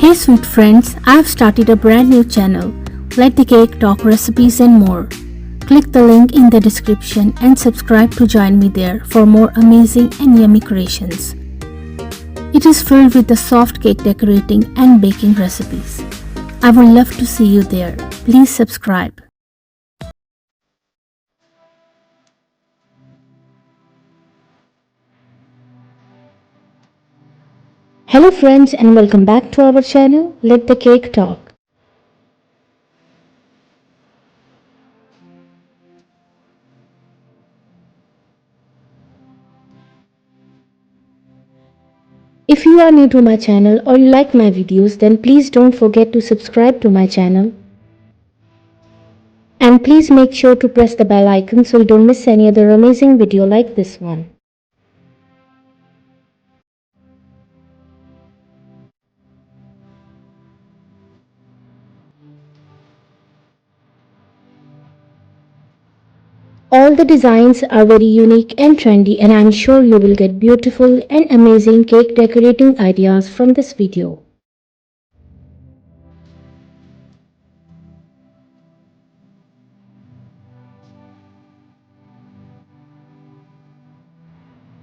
Hey sweet friends, I have started a brand new channel. Let the Cake Talk recipes and more. Click the link in the description and subscribe to join me there for more amazing and yummy creations. It is filled with the soft cake decorating and baking recipes. I would love to see you there. Please subscribe. Hello friends and welcome back to our channel, Let the Cake Talk. If you are new to my channel or you like my videos, then please don't forget to subscribe to my channel. And please make sure to press the bell icon so you don't miss any other amazing video like this one. All the designs are very unique and trendy, and I'm sure you will get beautiful and amazing cake decorating ideas from this video.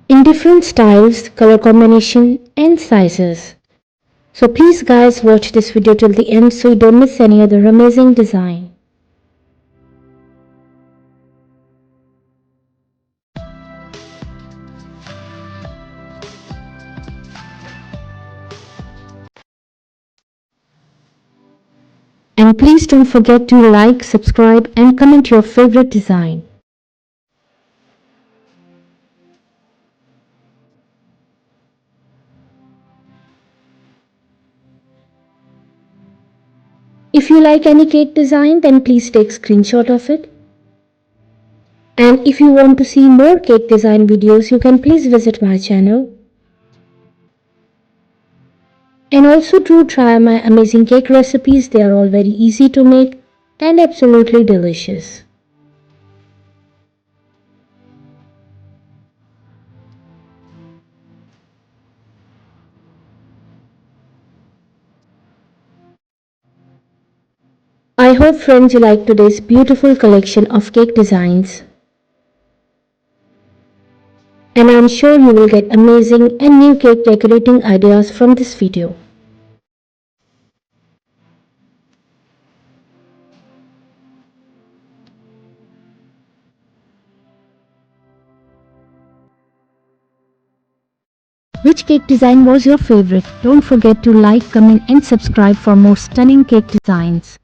In different styles, color combination and sizes. So please guys watch this video till the end so you don't miss any other amazing design. And please don't forget to like, subscribe and comment your favorite design. If you like any cake design, then please take screenshot of it. And if you want to see more cake design videos, you can please visit my channel. And also do try my amazing cake recipes. They are all very easy to make and absolutely delicious. I hope friends you like today's beautiful collection of cake designs. And I'm sure you will get amazing and new cake decorating ideas from this video. Which cake design was your favorite? Don't forget to like, comment and subscribe for more stunning cake designs.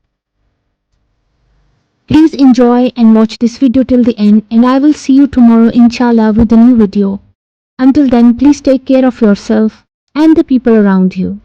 Please enjoy and watch this video till the end, and I will see you tomorrow inshallah with a new video. Until then, please take care of yourself and the people around you.